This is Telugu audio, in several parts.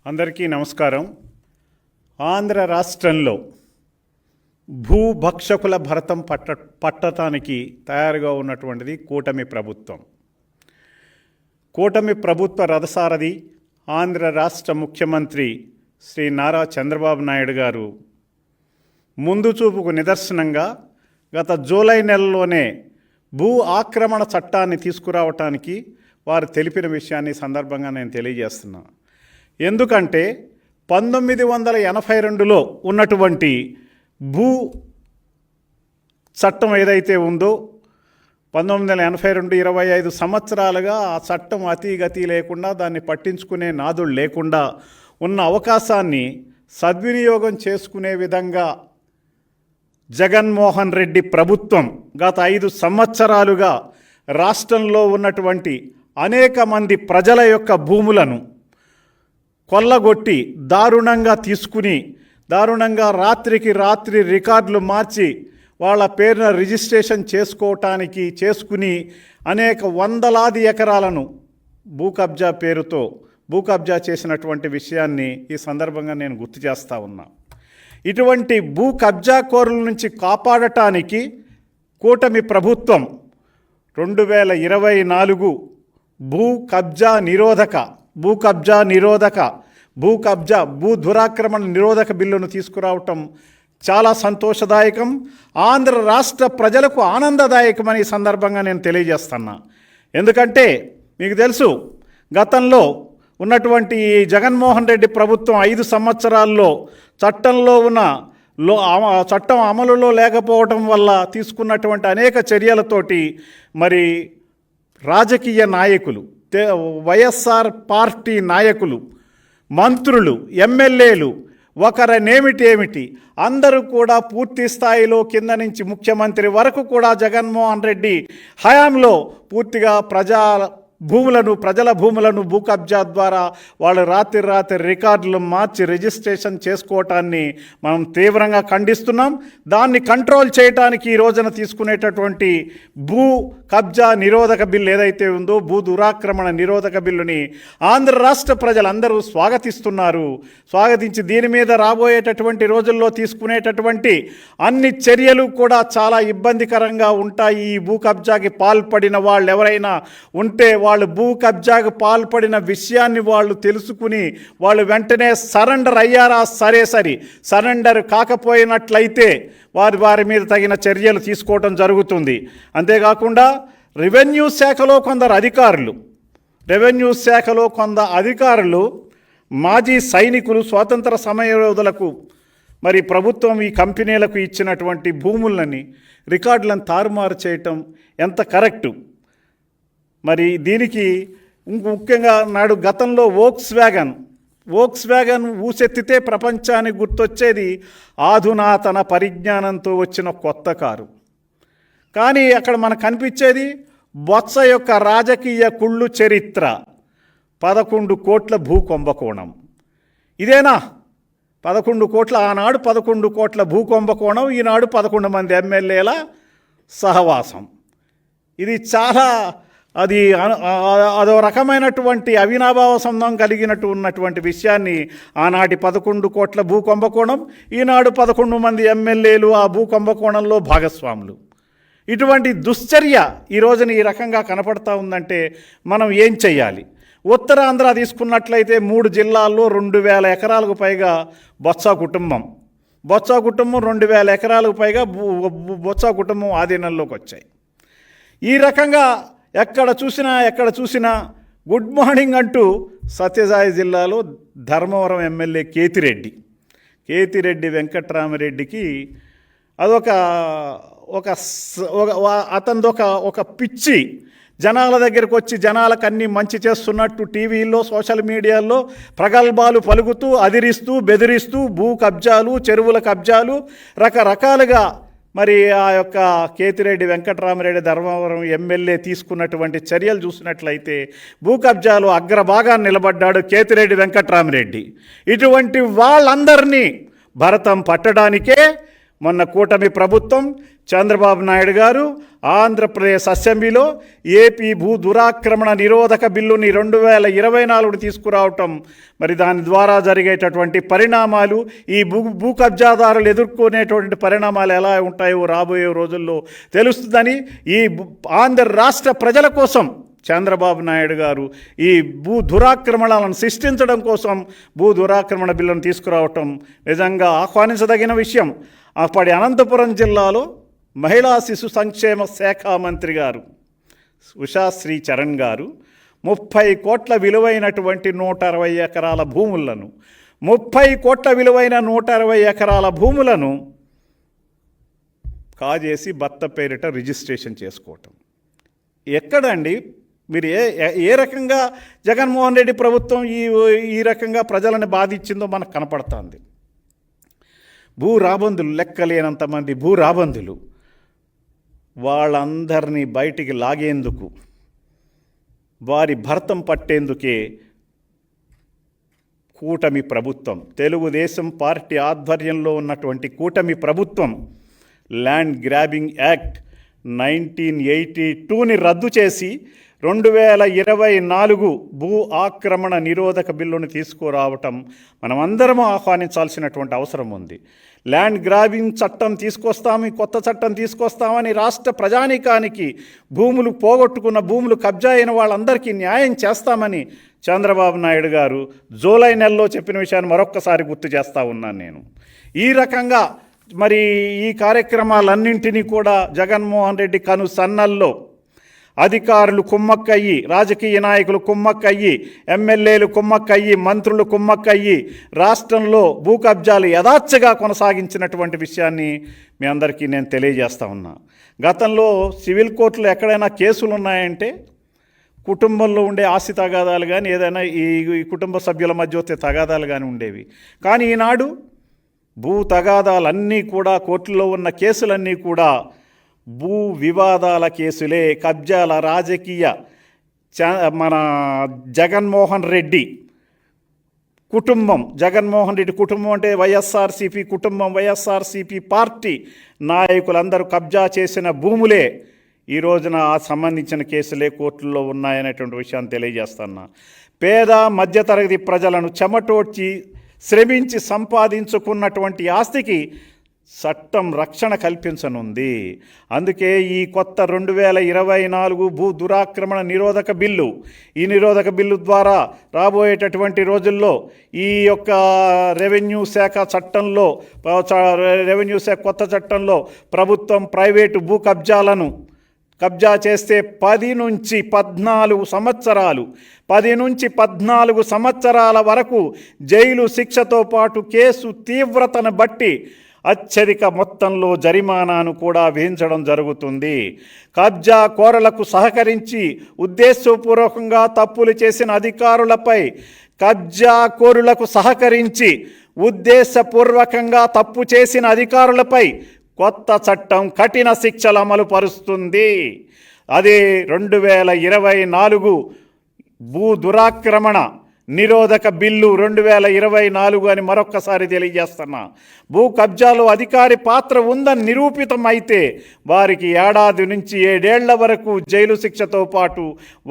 అందరికీ నమస్కారం. ఆంధ్ర రాష్ట్రంలో భూభక్షకుల భరతం పట్టటానికి తయారుగా ఉన్నటువంటిది కూటమి ప్రభుత్వం. కూటమి ప్రభుత్వ రథసారథి ఆంధ్ర రాష్ట్ర ముఖ్యమంత్రి శ్రీ నారా చంద్రబాబు నాయుడు గారు ముందు చూపుకు నిదర్శనంగా గత జూలై నెలలోనే భూ ఆక్రమణ చట్టాన్ని తీసుకురావటానికి వారు తెలిపిన విషయాన్ని సందర్భంగా నేను తెలియజేస్తున్నాను. ఎందుకంటే 1982లో ఉన్నటువంటి భూ చట్టం ఏదైతే ఉందో 1982 25 సంవత్సరాలుగా ఆ చట్టం అతీగతి లేకుండా దాన్ని పట్టించుకునే నాదుడు లేకుండా ఉన్న అవకాశాన్ని సద్వినియోగం చేసుకునే విధంగా జగన్మోహన్ రెడ్డి ప్రభుత్వం గత 5 సంవత్సరాలుగా రాష్ట్రంలో ఉన్నటువంటి అనేక మంది ప్రజల యొక్క భూములను కొల్లగొట్టి దారుణంగా తీసుకుని దారుణంగా రాత్రికి రాత్రి రికార్డులు మార్చి వాళ్ళ పేరున రిజిస్ట్రేషన్ చేసుకుని అనేక వందలాది ఎకరాలను భూ కబ్జా పేరుతో భూ కబ్జా చేసినటువంటి విషయాన్ని ఈ సందర్భంగా నేను గుర్తు చేస్తూ ఉన్నా. ఇటువంటి భూ కబ్జాకోరుల నుంచి కాపాడటానికి కూటమి ప్రభుత్వం 2024 భూ దురాక్రమణ నిరోధక బిల్లును తీసుకురావటం చాలా సంతోషదాయకం. ఆంధ్ర రాష్ట్ర ప్రజలకు ఆనందదాయకమని ఈ సందర్భంగా నేను తెలియజేస్తున్నా. ఎందుకంటే మీకు తెలుసు, గతంలో ఉన్నటువంటి జగన్మోహన్ రెడ్డి ప్రభుత్వం 5 సంవత్సరాల్లో చట్టం అమలులో లేకపోవటం వల్ల తీసుకున్నటువంటి అనేక చర్యలతోటి మరి రాజకీయ నాయకులు, వైఎస్ఆర్ పార్టీ నాయకులు, మంత్రులు, ఎమ్మెల్యేలు ఒకరనేమిటేమిటి అందరూ కూడా పూర్తి స్థాయిలో కింద నుంచి ముఖ్యమంత్రి వరకు కూడా జగన్మోహన్ రెడ్డి హయాంలో పూర్తిగా ప్రజల భూములను భూ కబ్జా ద్వారా వాళ్ళు రాత్రి రికార్డులు మార్చి రిజిస్ట్రేషన్ చేసుకోవటాన్ని మనం తీవ్రంగా ఖండిస్తున్నాం. దాన్ని కంట్రోల్ చేయడానికి ఈ రోజున తీసుకునేటటువంటి భూ కబ్జా నిరోధక బిల్లు ఏదైతే ఉందో భూ దురాక్రమణ నిరోధక బిల్లుని ఆంధ్ర రాష్ట్ర ప్రజలందరూ స్వాగతించి దీని మీద రాబోయేటటువంటి రోజుల్లో తీసుకునేటటువంటి అన్ని చర్యలు కూడా చాలా ఇబ్బందికరంగా ఉంటాయి. ఈ భూ కబ్జాకి పాల్పడిన వాళ్ళు ఎవరైనా ఉంటే వాళ్ళు భూ కబ్జాకు పాల్పడిన విషయాన్ని వాళ్ళు తెలుసుకుని వాళ్ళు వెంటనే సరెండర్ అయ్యారా సరెండర్ కాకపోయినట్లయితే వారి మీద తగిన చర్యలు తీసుకోవడం జరుగుతుంది. అంతేకాకుండా రెవెన్యూ శాఖలో కొందరు అధికారులు మాజీ సైనికులు స్వాతంత్ర సమరయోధులకు మరి ప్రభుత్వం ఈ కంపెనీలకు ఇచ్చినటువంటి భూములని రికార్డులను తారుమారు చేయటం ఎంత కరెక్టు? మరి దీనికి ముఖ్యంగా నాడు గతంలో వోక్స్ వ్యాగన్ ఊసెత్తితే ప్రపంచానికి గుర్తొచ్చేది ఆధునాతన పరిజ్ఞానంతో వచ్చిన కొత్త కారు. కానీ అక్కడ మనకు కనిపించేది బొత్స యొక్క రాజకీయ కుళ్ళు చరిత్ర, 11 కోట్ల భూ కుంభకోణం. ఇదేనా 11 కోట్ల? ఆనాడు 11 కోట్ల భూ కుంభకోణం, ఈనాడు 11 మంది ఎమ్మెల్యేల సహవాసం. ఇది చాలా అదో రకమైనటువంటి అవినాభావ సంబంధం కలిగినట్టు ఉన్నటువంటి విషయాన్ని ఆనాటి 11 కోట్ల భూ కుంభకోణం, ఈనాడు 11 మంది ఎమ్మెల్యేలు ఆ భూ కుంభకోణంలో భాగస్వాములు. ఇటువంటి దుశ్చర్య ఈ రోజున ఈ రకంగా కనపడతా ఉందంటే మనం ఏం చెయ్యాలి? ఉత్తరాంధ్ర తీసుకున్నట్లయితే 3 జిల్లాల్లో 2000 ఎకరాలకు పైగా బొత్స కుటుంబం 2000 ఎకరాలకు పైగా బొత్స కుటుంబం ఆధీనంలోకి వచ్చాయి. ఈ రకంగా ఎక్కడ చూసినా గుడ్ మార్నింగ్ అంటూ సత్యసాయి జిల్లాలో ధర్మవరం ఎమ్మెల్యే కేతిరెడ్డి వెంకట్రామరెడ్డికి అతనిదొక పిచ్చి. జనాల దగ్గరకు వచ్చి జనాలకు అన్నీ మంచి చేస్తున్నట్టు టీవీల్లో సోషల్ మీడియాలో ప్రగల్భాలు పలుకుతూ అదిరిస్తూ బెదిరిస్తూ భూ కబ్జాలు, చెరువుల కబ్జాలు రకరకాలుగా మరి ఆ యొక్క కేతిరెడ్డి వెంకట్రామరెడ్డి ధర్మవరం ఎమ్మెల్యే తీసుకున్నటువంటి చర్యలు చూసినట్లయితే భూ కబ్జాలు అగ్రభాగాన్ని నిలబడ్డాడు కేతిరెడ్డి వెంకట్రామరెడ్డి. ఇటువంటి వాళ్ళందరినీ భరతం పట్టడానికే మొన్న కూటమి ప్రభుత్వం చంద్రబాబు నాయుడు గారు ఆంధ్రప్రదేశ్ అసెంబ్లీలో ఏపీ భూ దురాక్రమణ నిరోధక బిల్లుని 2024 తీసుకురావటం, మరి దాని ద్వారా జరిగేటటువంటి పరిణామాలు, ఈ భూ కబ్జాదారులు ఎదుర్కొనేటువంటి పరిణామాలు ఎలా ఉంటాయో రాబోయే రోజుల్లో తెలుస్తుందని, ఈ ఆంధ్ర రాష్ట్ర ప్రజల కోసం చంద్రబాబు నాయుడు గారు ఈ భూ దురాక్రమణలను సృష్టించడం కోసం భూ దురాక్రమణ బిల్లును తీసుకురావటం నిజంగా ఆహ్వానించదగిన విషయం. అప్పటి అనంతపురం జిల్లాలో మహిళా శిశు సంక్షేమ శాఖ మంత్రి గారు ఉషాశ్రీ చరణ్ గారు 30 కోట్ల విలువైనటువంటి 160 ఎకరాల భూములను 30 కోట్ల విలువైన 160 ఎకరాల భూములను కాజేసి భర్త పేరిట రిజిస్ట్రేషన్ చేసుకోవటం ఎక్కడండి? మీరు ఏ రకంగా జగన్మోహన్ రెడ్డి ప్రభుత్వం ఈ రకంగా ప్రజలను బాధించిందో మనకు కనపడుతుంది. భూ రాబందులు, లెక్కలేనంతమంది భూ రాబందులు, వాళ్ళందరినీ బయటికి లాగేందుకు, వారి భర్తం పట్టేందుకే కూటమి ప్రభుత్వం, తెలుగుదేశం పార్టీ ఆధ్వర్యంలో ఉన్నటువంటి కూటమి ప్రభుత్వం ల్యాండ్ గ్రాబింగ్ యాక్ట్ 1982ని రద్దు చేసి 2024 భూ ఆక్రమణ నిరోధక బిల్లును తీసుకురావటం మనమందరం ఆహ్వానించాల్సినటువంటి అవసరం ఉంది. ల్యాండ్ గ్రాబింగ్ చట్టం తీసుకొస్తాము, కొత్త చట్టం తీసుకొస్తామని రాష్ట్ర ప్రజానీకానికి, భూములు పోగొట్టుకున్న, భూములు కబ్జా అయిన వాళ్ళందరికీ న్యాయం చేస్తామని చంద్రబాబు నాయుడు గారు జూలై నెలలో చెప్పిన విషయాన్ని మరొక్కసారి గుర్తు చేస్తూ ఉన్నాను నేను. ఈ రకంగా మరి ఈ కార్యక్రమాలన్నింటినీ కూడా జగన్మోహన్ రెడ్డి కను సన్నల్లో అధికారులు కుమ్మక్కయ్యి, రాజకీయ నాయకులు కుమ్మక్కయ్యి, ఎమ్మెల్యేలు కుమ్మక్కయ్యి, మంత్రులు కుమ్మక్కయ్యి రాష్ట్రంలో భూ కబ్జాలు యథాచ్ఛగా కొనసాగించినటువంటి విషయాన్ని మీ అందరికీ నేను తెలియజేస్తా ఉన్నా. గతంలో సివిల్ కోర్టులో ఎక్కడైనా కేసులు ఉన్నాయంటే కుటుంబంలో ఉండే ఆస్తి తగాదాలు కానీ, ఏదైనా ఈ కుటుంబ సభ్యుల మధ్య వచ్చే తగాదాలు కానీ ఉండేవి. కానీ ఈనాడు భూ తగాదాలన్నీ కూడా, కోర్టులో ఉన్న కేసులన్నీ కూడా భూ వివాదాల కేసులే. కబ్జాల రాజకీయ మన జగన్మోహన్ రెడ్డి కుటుంబం, జగన్మోహన్ రెడ్డి కుటుంబం అంటే వైఎస్ఆర్సీపీ కుటుంబం, వైఎస్ఆర్సీపీ పార్టీ నాయకులందరూ కబ్జా చేసిన భూములే ఈ రోజున సంబంధించిన కేసులే కోర్టుల్లో ఉన్నాయనేటువంటి విషయాన్ని తెలియజేస్తున్నా. పేద మధ్యతరగతి ప్రజలను చెమటోడ్చి శ్రమించి సంపాదించుకున్నటువంటి ఆస్తికి చట్టం రక్షణ కల్పించనుంది. అందుకే ఈ కొత్త 2024 భూ దురాక్రమణ నిరోధక బిల్లు, ఈ నిరోధక బిల్లు ద్వారా రాబోయేటటువంటి రోజుల్లో ఈ యొక్క రెవెన్యూ శాఖ చట్టంలో, రెవెన్యూ శాఖ కొత్త చట్టంలో ప్రభుత్వం ప్రైవేటు భూ కబ్జా చేస్తే 10 నుంచి 14 సంవత్సరాలు, 10 నుంచి 14 సంవత్సరాల వరకు జైలు శిక్షతో పాటు కేసు తీవ్రతను బట్టి అత్యధిక మొత్తంలో జరిమానాను కూడా విధించడం జరుగుతుంది. కబ్జా కోరలకు సహకరించి ఉద్దేశపూర్వకంగా తప్పులు చేసిన అధికారులపై, కబ్జా కోరులకు సహకరించి ఉద్దేశపూర్వకంగా తప్పు చేసిన అధికారులపై కొత్త చట్టం కఠిన శిక్షలు అమలు పరుస్తుంది. అదే 2024 భూ దురాక్రమణ నిరోధక బిల్లు 2024 అని మరొక్కసారి తెలియజేస్తున్నా. భూ కబ్జాలో అధికారి పాత్ర ఉందని నిరూపితం అయితే వారికి 1 ఏడాది నుంచి 7 ఏళ్ల వరకు జైలు శిక్షతో పాటు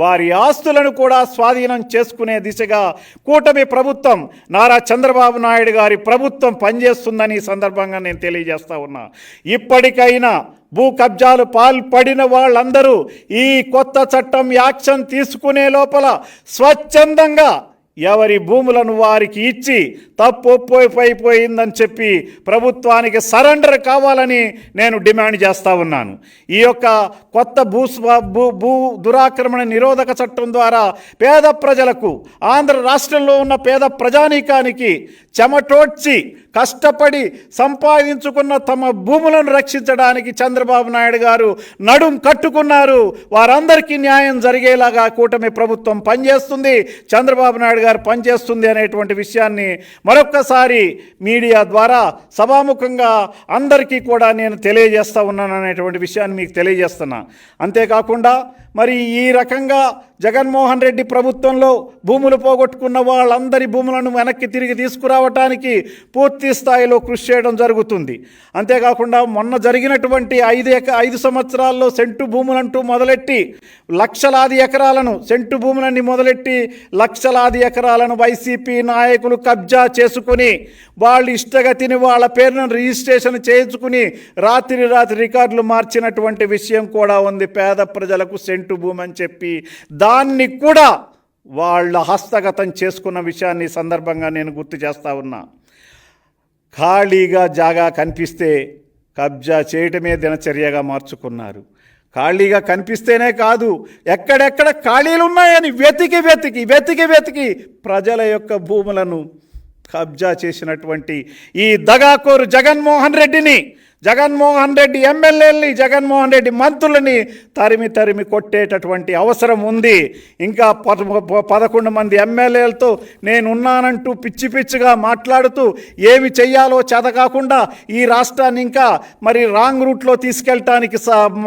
వారి ఆస్తులను కూడా స్వాధీనం చేసుకునే దిశగా కూటమి ప్రభుత్వం, నారా చంద్రబాబు నాయుడు గారి ప్రభుత్వం పనిచేస్తుందని ఈ సందర్భంగా నేను తెలియజేస్తా ఉన్నా. ఇప్పటికైనా భూ కబ్జాలు పాల్పడిన వాళ్ళందరూ ఈ కొత్త చట్టం యాక్షన్ తీసుకునే లోపల స్వచ్ఛందంగా ఎవరి భూములను వారికి ఇచ్చి తప్పొప్పైపోయిందని చెప్పి ప్రభుత్వానికి సరెండర్ కావాలని నేను డిమాండ్ చేస్తూ ఉన్నాను. ఈ యొక్క కొత్త భూ దురాక్రమణ నిరోధక చట్టం ద్వారా పేద ప్రజలకు, ఆంధ్ర రాష్ట్రంలో ఉన్న పేద ప్రజానీకానికి చెమటోడ్చి కష్టపడి సంపాదించుకున్న తమ భూములను రక్షించడానికి చంద్రబాబు నాయుడు గారు నడుం కట్టుకున్నారు. వారందరికీ న్యాయం జరిగేలాగా కూటమి ప్రభుత్వం పనిచేస్తుంది. చంద్రబాబు నాయుడు గారు పనిచేస్తుంది అనేటువంటి విషయాన్ని మరొక్కసారి మీడియా ద్వారా సభాముఖంగా అందరికీ కూడా నేను తెలియజేస్తూ ఉన్నాను అనేటువంటి విషయాన్ని మీకు తెలియజేస్తున్నా. అంతేకాకుండా మరి ఈ రకంగా జగన్మోహన్ రెడ్డి ప్రభుత్వంలో భూములు పోగొట్టుకున్న వాళ్ళందరి భూములను వెనక్కి తిరిగి తీసుకురావటానికి పూర్తి స్థాయిలో కృషి చేయడం జరుగుతుంది. అంతేకాకుండా మొన్న జరిగినటువంటి 5 సంవత్సరాల్లో సెంటు భూములంటూ మొదలెట్టి లక్షలాది ఎకరాలను సెంటు భూములన్నీ మొదలెట్టి లక్షలాది ఎకరాలను వైసీపీ నాయకులు కబ్జా చేసుకుని వాళ్ళు ఇష్టగతిని వాళ్ళ పేరును రిజిస్ట్రేషన్ చేయించుకుని రాత్రి రికార్డులు మార్చినటువంటి విషయం కూడా ఉంది. పేద ప్రజలకు సెంటు భూమి అని చెప్పి దాన్ని కూడా వాళ్ళ హస్తగతం చేసుకున్న విషయాన్ని సందర్భంగా నేను గుర్తు చేస్తూ ఉన్నా. ఖాళీగా జాగా కనిపిస్తే కబ్జా చేయటమే దినచర్యగా మార్చుకున్నారు. ఖాళీగా కనిపిస్తేనే కాదు, ఎక్కడెక్కడ ఖాళీలు ఉన్నాయని వెతికి ప్రజల యొక్క భూములను కబ్జా చేసినటువంటి ఈ దగాకోరు జగన్మోహన్ రెడ్డి ఎమ్మెల్యేలని, జగన్మోహన్ రెడ్డి మంత్రులని తరిమి కొట్టేటటువంటి అవసరం ఉంది. ఇంకా 11 మంది ఎమ్మెల్యేలతో నేనున్నానంటూ పిచ్చిగా మాట్లాడుతూ ఏమి చెయ్యాలో చేతకాకుండా ఈ రాష్ట్రాన్ని ఇంకా మరి రాంగ్ రూట్లో తీసుకెళ్ళటానికి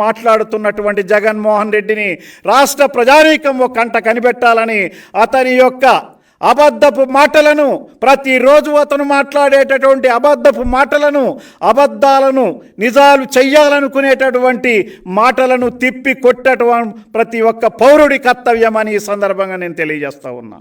మాట్లాడుతున్నటువంటి జగన్మోహన్ రెడ్డిని రాష్ట్ర ప్రజానీకం ఒక కంట కనిపెట్టాలని, అతని యొక్క అబద్ధపు మాటలను ప్రతిరోజు అతను మాట్లాడేటటువంటి అబద్ధాలను నిజాలు చెయ్యాలనుకునేటటువంటి మాటలను తిప్పి కొట్టడం ప్రతి ఒక్క పౌరుడి కర్తవ్యం అని ఈ సందర్భంగా నేను తెలియజేస్తా ఉన్నా.